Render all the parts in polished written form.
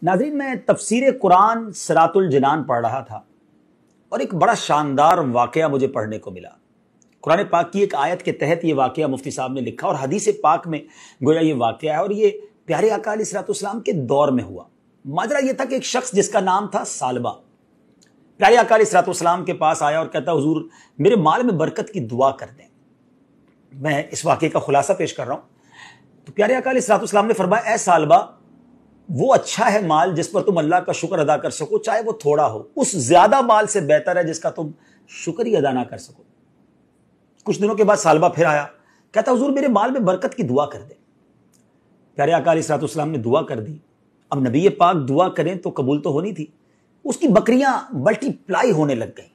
ناظرین، میں تفسیر قرآن صراط الجنان پڑھ رہا تھا اور ایک بڑا شاندار واقعہ مجھے پڑھنے کو ملا۔ قرآن پاک کی ایک آیت کے تحت یہ واقعہ مفتی صاحب نے لکھا اور حدیث پاک میں گویا یہ واقعہ ہے، اور یہ پیارے آقا علیہ الصلوۃ والسلام کے دور میں ہوا۔ ماجرا یہ تھا کہ ایک شخص جس کا نام تھا سالبہ پیارے آقا علیہ الصلوۃ والسلام کے پاس آیا اور کہتا، حضور میرے مال میں برکت کی دعا کر دیں۔ میں اس واقعے کا خلاصہ پیش کر رہا ہوں۔ تو پیارے آقا علیہ الصلوۃ والسلام نے فرمایا، اے سالبہ، وہ اچھا ہے مال جس پر تم اللہ کا شکر ادا کر سکو، چاہے وہ تھوڑا ہو، اس زیادہ مال سے بہتر ہے جس کا تم شکر ہی ادا نہ کر سکو۔ کچھ دنوں کے بعد سالبہ پھر آیا، کہتا، حضور میرے مال میں برکت کی دعا کر دیں۔ پیارے آقا علیہ الصلوۃ والسلام نے دعا کر دی۔ اب نبی پاک دعا کریں تو قبول تو ہونی تھی۔ اس کی بکریاں ملٹی پلائی ہونے لگ گئیں۔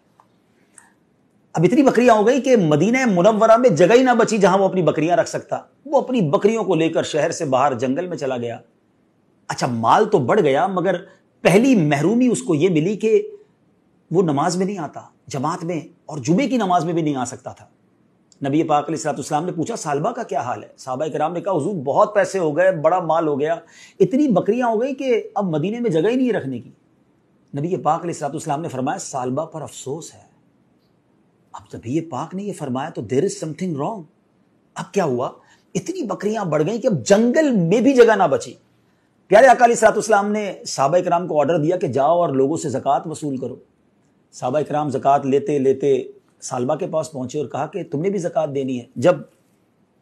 اب اتنی بکریاں ہو گئی کہ مدینہ منورہ میں جگہ ہی نہ بچی جہاں وہ اپنی بکریاں رکھ سکتا۔ وہ اپنی بکریوں کو لے کر شہر سے باہر جنگل میں چلا گیا۔ اچھا، مال تو بڑھ گیا، مگر پہلی محرومی اس کو یہ ملی کہ وہ نماز میں نہیں آتا، جماعت میں اور جمعے کی نماز میں بھی نہیں آ سکتا تھا۔ نبی پاک علیہ الصلوۃ والسلام نے پوچھا، سالبہ کا کیا حال ہے؟ صحابہ کرام نے کہا، حضور بہت پیسے ہو گئے، بڑا مال ہو گیا، اتنی بکریاں ہو گئی کہ اب مدینے میں جگہ ہی نہیں رکھنے کی۔ نبی پاک علیہ الصلوۃ والسلام نے فرمایا، سالبہ پر افسوس ہے۔ اب نبی پاک نے یہ فرمایا تو دیر از سم تھنگ رانگ۔ اب کیا ہوا؟ اتنی بکریاں بڑھ گئیں کہ اب جنگل میں بھی جگہ نہ بچی۔ پیارے آقا علیہ الصلوۃ والسلام نے صحابہ کرام کو آرڈر دیا کہ جاؤ اور لوگوں سے زکوٰۃ وصول کرو۔ صحابہ کرام زکوٰۃ لیتے لیتے سالبہ کے پاس پہنچے اور کہا کہ تم نے بھی زکوٰۃ دینی ہے۔ جب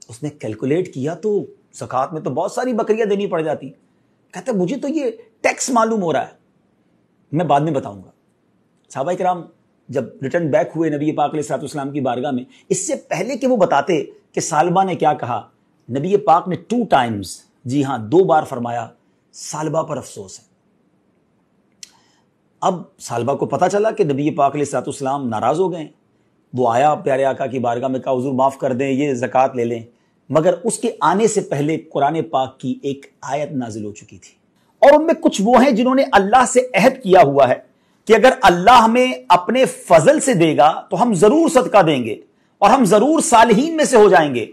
اس نے کیلکولیٹ کیا تو زکوٰۃ میں تو بہت ساری بکریاں دینی پڑ جاتی۔ کہتا ہے، مجھے تو یہ ٹیکس معلوم ہو رہا ہے، میں بعد میں بتاؤں گا۔ صحابہ کرام جب ریٹرن بیک ہوئے نبی پاک علیہ الصلوۃ والسلام کی بارگاہ میں، اس سے پہلے کہ وہ بتاتے کہ سالبہ نے کیا کہا، نبی پاک نے 2 ٹائمز، جی ہاں 2 بار فرمایا، سالبہ پر افسوس ہے۔ اب سالبہ کو پتا چلا کہ نبی پاک علیہ الصلوۃ والسلام ناراض ہو گئے۔ وہ آیا پیارے آقا کی بارگاہ میں، کہا، حضور معاف کر دیں، یہ زکوٰۃ لے لیں۔ مگر اس کے آنے سے پہلے قرآن پاک کی ایک آیت نازل ہو چکی تھی، اور ان میں کچھ وہ ہیں جنہوں نے اللہ سے عہد کیا ہوا ہے کہ اگر اللہ ہمیں اپنے فضل سے دے گا تو ہم ضرور صدقہ دیں گے اور ہم ضرور صالحین میں سے ہو جائیں گے۔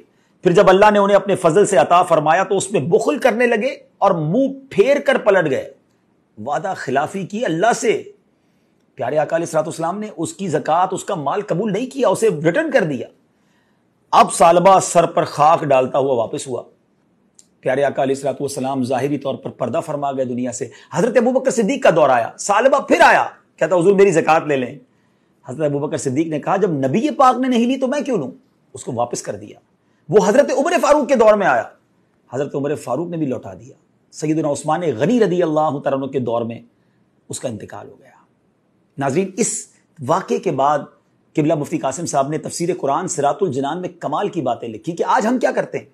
پھر جب اللہ نے انہیں اپنے فضل سے عطا فرمایا تو اس میں بخل کرنے لگے اور منہ پھیر کر پلٹ گئے، وعدہ خلافی کی اللہ سے۔ پیارے آقا علیہ الصلوۃ والسلام نے اس کی زکوٰۃ، اس کا مال قبول نہیں کیا، اسے ریٹرن کر دیا۔ اب سالبہ سر پر خاک ڈالتا ہوا واپس ہوا۔ پیارے آقا علیہ الصلوۃ والسلام ظاہری طور پر پردہ فرما گئے دنیا سے۔ حضرت ابوبکر صدیق کا دور آیا، سالبہ پھر آیا، کہتا، حضور میری زکوٰۃ لے لیں۔ حضرت ابوبکر صدیق نے کہا، جب نبی پاک نے نہیں لی تو میں کیوں لوں؟ اس کو واپس کر دیا۔ وہ حضرت عمر فاروق کے دور میں آیا، حضرت عمر فاروق نے بھی لوٹا دیا۔ سیدنا عثمان غنی رضی اللہ تعالیٰ عنہ کے دور میں اس کا انتقال ہو گیا۔ ناظرین، اس واقعے کے بعد قبلہ مفتی قاسم صاحب نے تفسیر قرآن صراط الجنان میں کمال کی باتیں لکھی کہ آج ہم کیا کرتے ہیں؟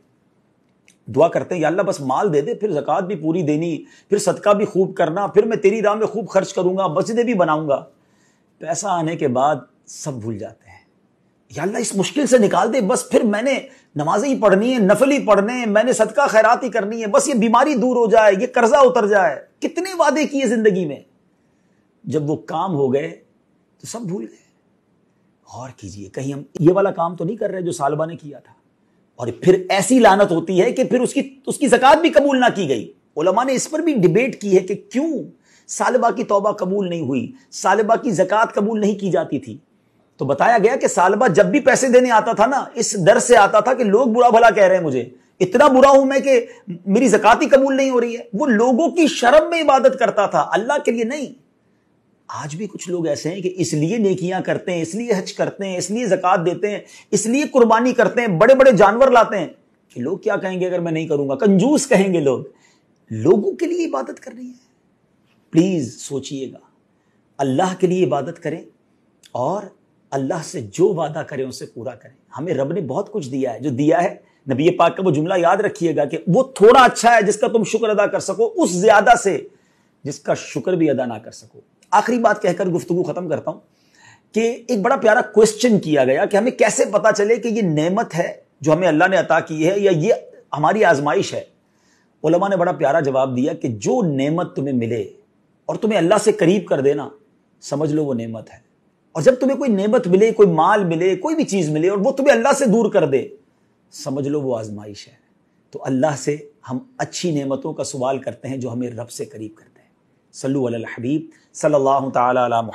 دعا کرتے ہیں، یا اللہ بس مال دے دے، پھر زکوٰۃ بھی پوری دینی، پھر صدقہ بھی خوب کرنا، پھر میں تیری راہ میں خوب خرچ کروں گا، مسجدیں بھی بناؤں گا۔ پیسہ آنے کے بعد سب بھول جاتے ہیں۔ یا اللہ اس مشکل سے نکال دے، بس پھر میں نے نمازیں ہی پڑھنی ہیں، نفل ہی پڑھنے ہیں، میں نے صدقہ خیرات ہی کرنی ہے، بس یہ بیماری دور ہو جائے، یہ قرضہ اتر جائے۔ کتنے وعدے کیے زندگی میں، جب وہ کام ہو گئے تو سب بھول گئے۔ غور کیجئے، کہیں ہم یہ والا کام تو نہیں کر رہے جو سالبہ نے کیا تھا؟ اور پھر ایسی لعنت ہوتی ہے کہ پھر اس کی زکوٰۃ بھی قبول نہ کی گئی۔ علماء نے اس پر بھی ڈیبیٹ کی ہے کہ کیوں سالبہ کی توبہ قبول نہیں ہوئی، سالبہ کی زکوٰۃ قبول نہیں کی جاتی تھی۔ تو بتایا گیا کہ سالبہ جب بھی پیسے دینے آتا تھا نا، اس ڈر سے آتا تھا کہ لوگ برا بھلا کہہ رہے ہیں مجھے، اتنا برا ہوں میں کہ میری زکوٰۃ ہی قبول نہیں ہو رہی ہے۔ وہ لوگوں کی شرم میں عبادت کرتا تھا، اللہ کے لیے نہیں۔ آج بھی کچھ لوگ ایسے ہیں کہ اس لیے نیکیاں کرتے ہیں، اس لیے حج کرتے ہیں، اس لیے زکوٰۃ دیتے ہیں، اس لیے قربانی کرتے ہیں، بڑے بڑے جانور لاتے ہیں کہ لوگ کیا کہیں گے اگر میں نہیں کروں گا، کنجوس کہیں گے لوگ۔ لوگوں کے لیے عبادت کرنی ہے؟ پلیز سوچئے گا، اللہ کے لیے عبادت کریں اور اللہ سے جو وعدہ کریں اسے پورا کریں۔ ہمیں رب نے بہت کچھ دیا ہے، جو دیا ہے نبی پاک کا وہ جملہ یاد رکھیے گا کہ وہ تھوڑا اچھا ہے جس کا تم شکر ادا کر سکو، اس زیادہ سے جس کا شکر بھی ادا نہ کر سکو۔ آخری بات کہہ کر گفتگو ختم کرتا ہوں کہ ایک بڑا پیارا کوسچن کیا گیا کہ ہمیں کیسے پتا چلے کہ یہ نعمت ہے جو ہمیں اللہ نے عطا کی ہے یا یہ ہماری آزمائش ہے۔ علماء نے بڑا پیارا جواب دیا کہ جو نعمت تمہیں ملے اور تمہیں اللہ سے قریب کر دینا، سمجھ لو وہ نعمت ہے۔ اور جب تمہیں کوئی نعمت ملے، کوئی مال ملے، کوئی بھی چیز ملے اور وہ تمہیں اللہ سے دور کر دے، سمجھ لو وہ آزمائش ہے۔ تو اللہ سے ہم اچھی نعمتوں کا سوال کرتے ہیں جو ہمیں رب سے قریب کرتے ہیں۔ صلو علی الحبیب صلی اللہ تعالی علی